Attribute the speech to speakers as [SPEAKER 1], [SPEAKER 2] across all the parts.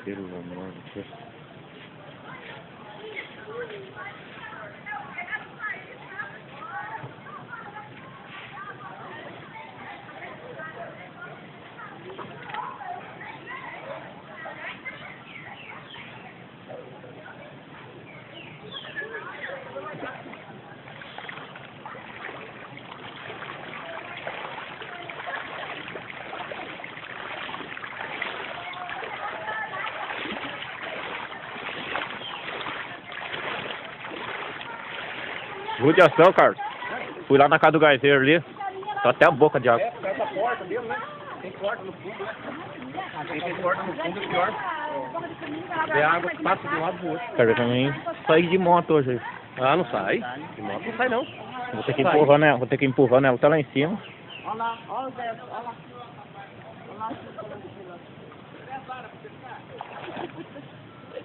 [SPEAKER 1] Pelo amor de Deus. Judiação, Carlos. Fui lá na casa do Gaizeiro ali. Tá até a boca de água.
[SPEAKER 2] É, por causa da porta mesmo, né? Tem porta no fundo, né? Tem porta no fundo, é pior. É água que passa de um lado pro outro.
[SPEAKER 1] Quero ver também sair de moto hoje aí.
[SPEAKER 2] Ah, não sai. De moto não sai, não.
[SPEAKER 1] Vou ter que empurrar ela, ela até lá em cima.
[SPEAKER 3] Olha lá, olha o Zé, olha lá. Olha lá.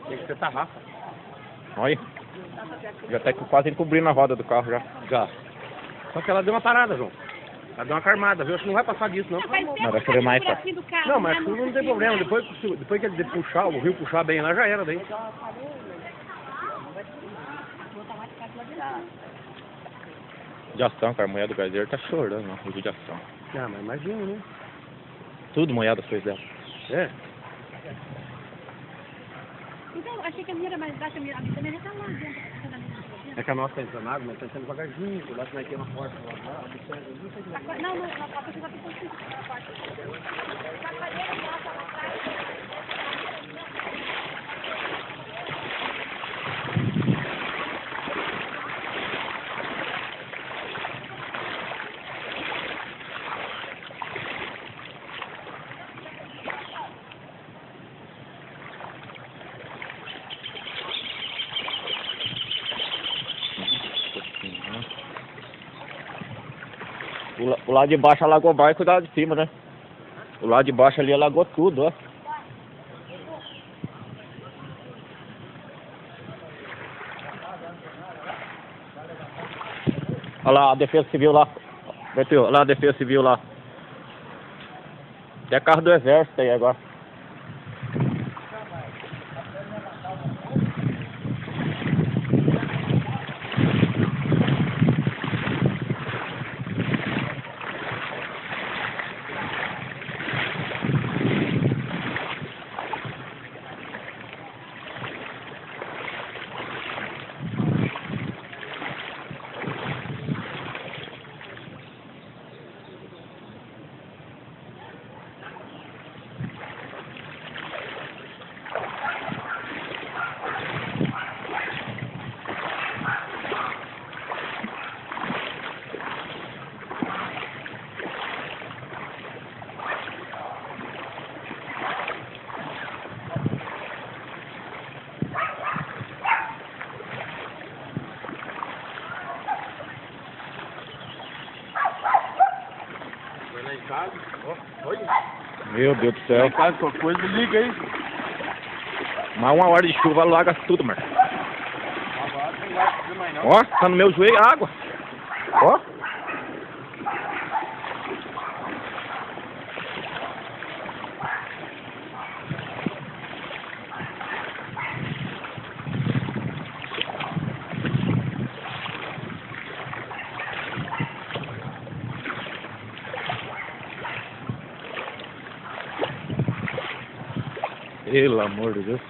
[SPEAKER 2] Tem que ser tarrafa.
[SPEAKER 1] Olha. Já tá quase encobrindo a roda do carro já.
[SPEAKER 2] Já. Só que ela deu uma parada, João. Ela deu uma carmada, viu? Acho que não vai passar disso, não.
[SPEAKER 1] Não, vai chover mais.
[SPEAKER 2] Não, mas tudo não tem problema. Depois que ele puxar, o rio puxar bem lá, já era daí.
[SPEAKER 1] Judiação, cara. A mulher do Gaizeiro tá chorando, não. Judiação.
[SPEAKER 2] Ah, mas imagina, né?
[SPEAKER 1] Tudo molhado as coisas dela.
[SPEAKER 2] É.
[SPEAKER 3] Então, achei que a minha era mais baixa, a minha também já tá lá dentro.
[SPEAKER 2] É que a nossa tá entrando água, mas tá entrando devagarzinho. Lá que nós temos uma porta lá.
[SPEAKER 3] Não, não, a porta já ficou assim.
[SPEAKER 1] O lado de baixo alagou mais que o lado de cima, né? O lado de baixo ali alagou tudo, ó. Olha lá a Defesa Civil lá. Olha lá a Defesa Civil lá. Até carro do Exército aí agora. Meu Deus do céu.
[SPEAKER 2] Qualquer coisa, liga aí.
[SPEAKER 1] Mais uma hora de chuva alaga tudo, mano. Ó, tá no meu joelho a água. Ó. Pelo amor de Deus.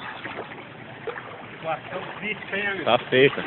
[SPEAKER 2] Situação crítica, hein, amigo?
[SPEAKER 1] Tá feita.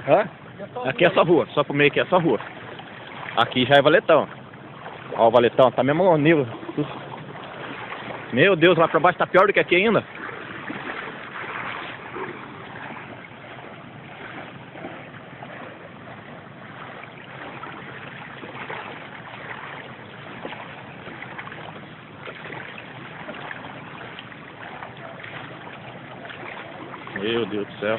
[SPEAKER 1] Hã? Aqui é só rua, só pro meio aqui é só rua. Aqui já é valetão. Ó o valetão, tá mesmo no nível. Meu Deus, lá pra baixo tá pior do que aqui ainda. Meu Deus do céu.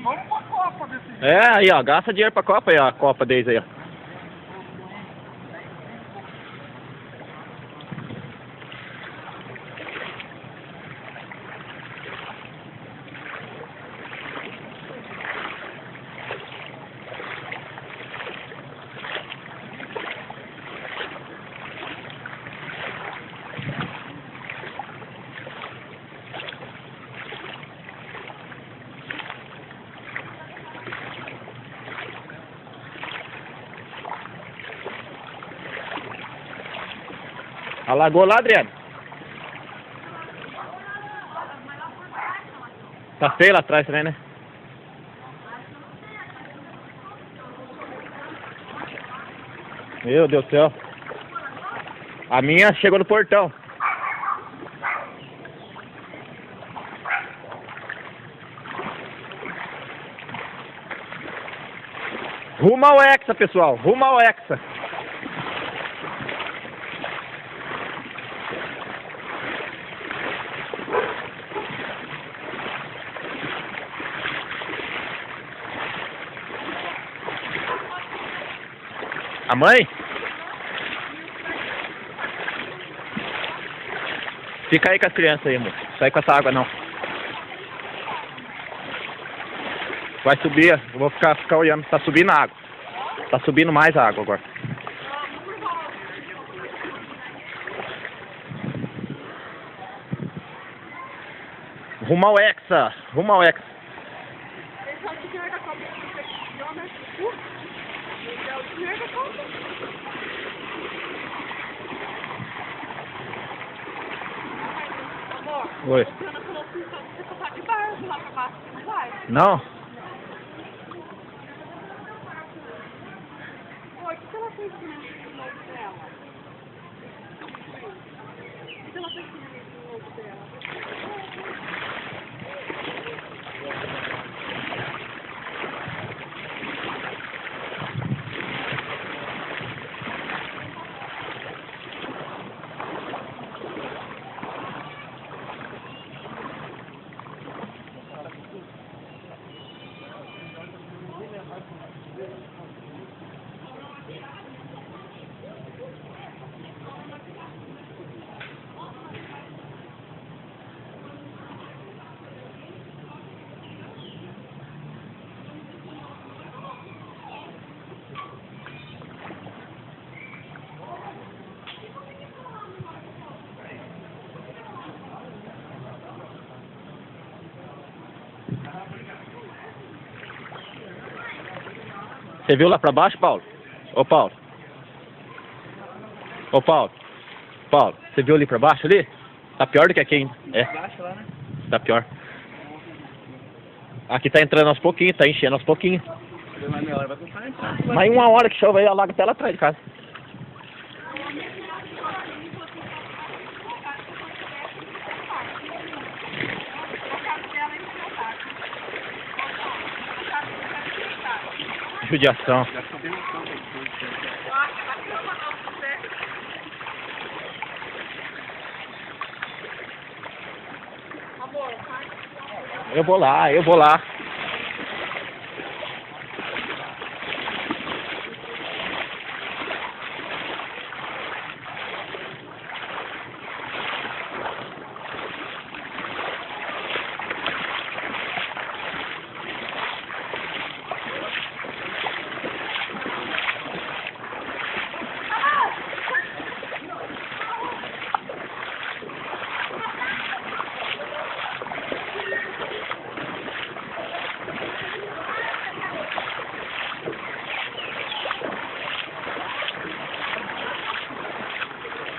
[SPEAKER 2] Vamos pra Copa desse jeito.
[SPEAKER 1] É, aí ó, gasta dinheiro pra Copa aí, ó, a Copa deles aí, ó. Alagou lá, Adriano? Tá feio lá atrás também, né? Meu Deus do céu. A minha chegou no portão. Rumo ao Hexa, pessoal. Rumo ao Hexa. A mãe? Fica aí com as crianças aí, amor. Sai com essa água não. Vai subir, eu vou ficar olhando. Tá subindo a água. Tá subindo mais a água agora. Rumo ao Hexa. Rumo ao Hexa. Oi. Não?
[SPEAKER 3] Oi, o que ela fez com o novo dela? O que ela fez com o novo dela?
[SPEAKER 1] Você viu lá pra baixo, Paulo? Ô, Paulo. Ô, Paulo. Paulo, você viu ali pra baixo ali? Tá pior do que aqui ainda. É.
[SPEAKER 2] Baixo lá, né?
[SPEAKER 1] Tá pior. Aqui tá entrando aos pouquinhos, tá enchendo aos pouquinhos.
[SPEAKER 2] Mais meia hora vai passar, então.
[SPEAKER 1] Mas 1 hora que chove aí, alaga até lá atrás de casa. Judiação.
[SPEAKER 2] Já ficou bem no campo.
[SPEAKER 1] Eu vou lá, eu vou lá.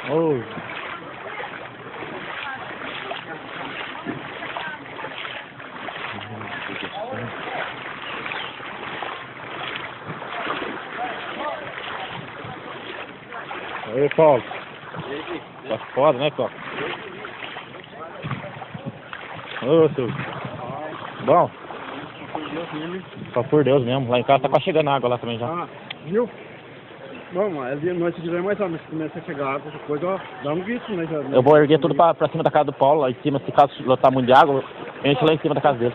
[SPEAKER 1] Oh. Aí, Paulo. Tá foda, né, Paulo? Ô, seu. Bom? Só por Deus mesmo. Lá em casa tá quase chegando água lá também já.
[SPEAKER 2] Ah, viu? Bom, mas nós se tiver mais água, se começa a chegar água, qualquer coisa, ó, dá um grito, né? Já,
[SPEAKER 1] Eu vou erguer tudo pra cima da casa do Paulo, lá em cima, se caso lotar muito de água, a gente lá em cima da casa dele.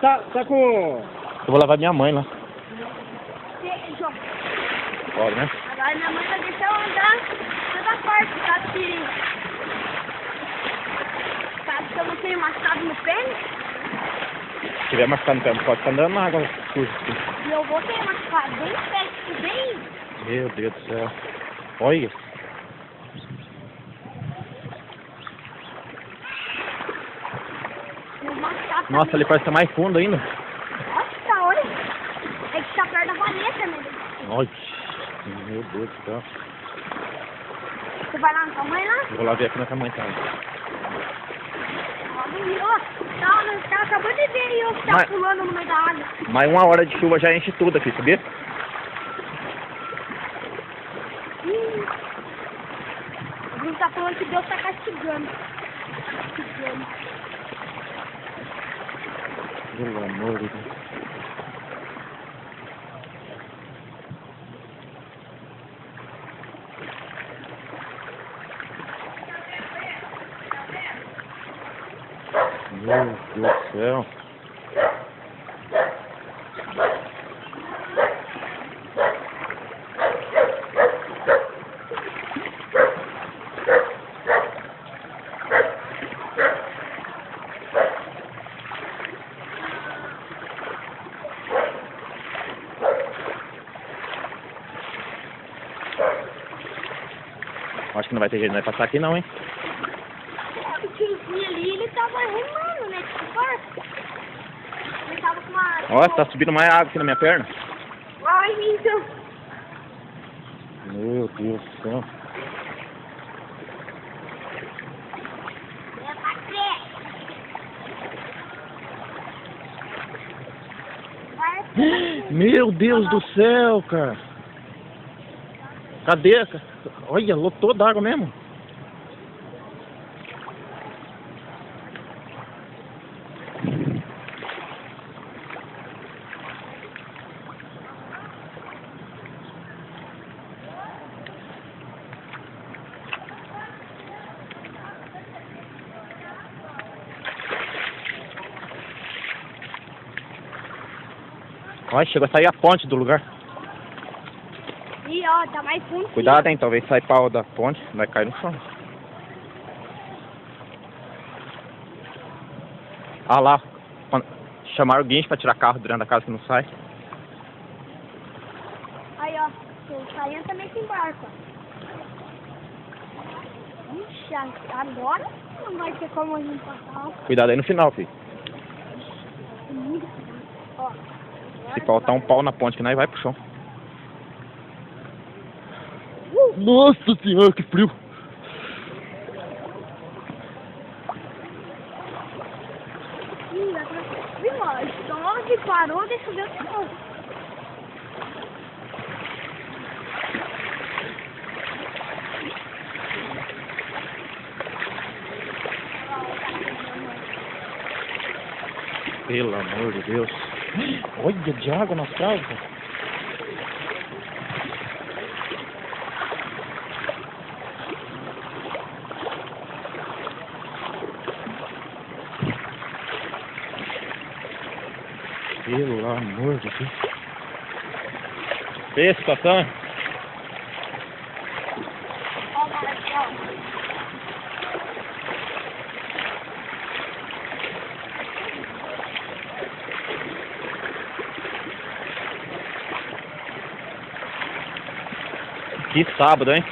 [SPEAKER 2] Tá com...
[SPEAKER 1] Eu vou levar minha mãe lá. Pode, né?
[SPEAKER 3] Agora minha mãe vai deixar eu andar toda parte, caso que eu não tenho machucado no pênis.
[SPEAKER 1] Se tiver machucado no pé, não pode ficar andando na água suja.
[SPEAKER 3] E eu vou ter machucado bem perto, bem...
[SPEAKER 1] Meu Deus do céu. Olha.
[SPEAKER 3] machucado.
[SPEAKER 1] Nossa, ele parece ser mais fundo ainda.
[SPEAKER 3] Nossa, olha. É que tá perto da valeta, né?
[SPEAKER 1] Olha. Meu Deus do céu.
[SPEAKER 3] Você vai lá na sua mãe lá?
[SPEAKER 1] Eu vou lá ver aqui na sua mãe, tá?
[SPEAKER 3] Tá, acabou de ver aí, ó, que tá
[SPEAKER 1] Mas-
[SPEAKER 3] pulando no meio da água.
[SPEAKER 1] Mais 1 hora de chuva já enche tudo aqui, sabia?
[SPEAKER 3] O Bruno tá falando que Deus tá castigando.
[SPEAKER 1] Pelo amor de Deus. Meu Deus do céu. Acho que não vai ter jeito de nós passar aqui não, hein?
[SPEAKER 3] O tiozinho ali, ele tava remando, né? Tipo, forte. Ele tava com uma...
[SPEAKER 1] Olha, tá subindo mais água aqui na minha perna.
[SPEAKER 3] Ai, então.
[SPEAKER 1] Meu Deus do céu.
[SPEAKER 3] É pra quê? Vai.
[SPEAKER 1] Meu Deus do céu, cara. Cadê? Olha, lotou d'água mesmo. Olha, chegou a sair a ponte do lugar.
[SPEAKER 3] E ó, tá mais fundo.
[SPEAKER 1] Cuidado, hein, talvez saia pau da ponte, vai cair no chão. Ah lá, chamaram o guincho pra tirar carro dentro da casa que não sai.
[SPEAKER 3] Aí, ó, o Saiyan também se embarca. Ixi, agora não vai ter como a gente passar.
[SPEAKER 1] Cuidado aí no final, filho.
[SPEAKER 3] Ó.
[SPEAKER 1] Se faltar um pau na ponte que nós vai pro chão. Nossa senhora, que frio!
[SPEAKER 3] Irmão, então onde parou, deixa eu ver o que foi.
[SPEAKER 1] Pelo amor de Deus. Olha de água nas casas. Pelo amor de Deus. Vê a situação.
[SPEAKER 3] Ó, cara, aqui, ó.
[SPEAKER 1] Que sábado, hein?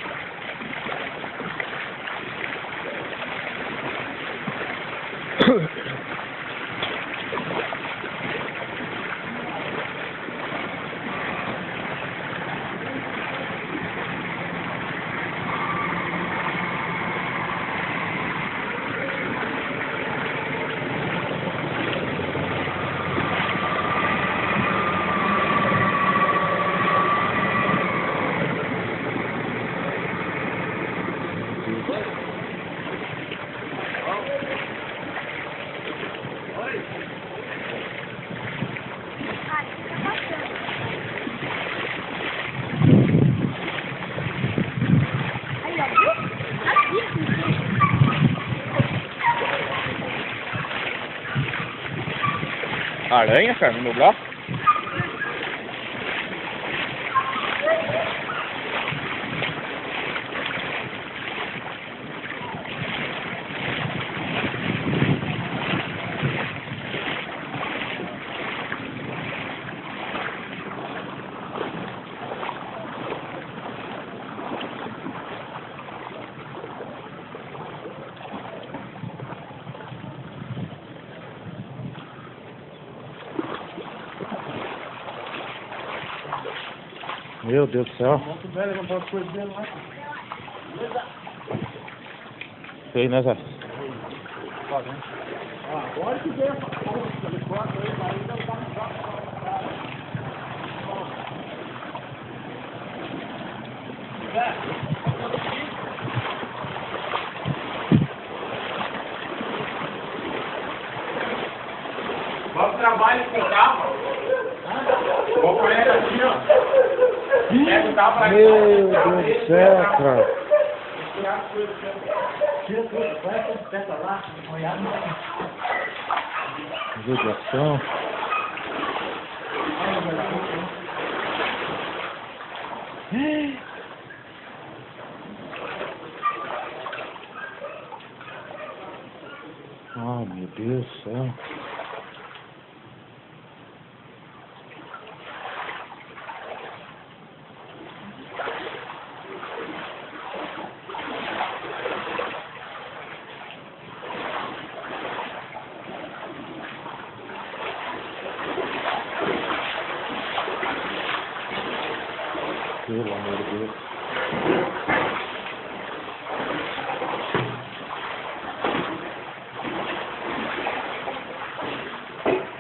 [SPEAKER 3] Cara, o que tá passando? Aí, ó, viu? Aqui.
[SPEAKER 1] Aranha, cara, no meu braço. Meu Deus do céu. Sei, né, Zé?
[SPEAKER 2] Agora que veio essa porra de helicóptero aí, vai ainda tá no vamos trabalho com o carro. Vou pôr ele aqui, ó. Pega o carro pra cá.
[SPEAKER 1] Meu Deus do céu, cara.
[SPEAKER 2] Tira tudo, põe essa peça lá, olhar no
[SPEAKER 1] Judiação. Oh, meu Deus do céu. Pelo amor de Deus.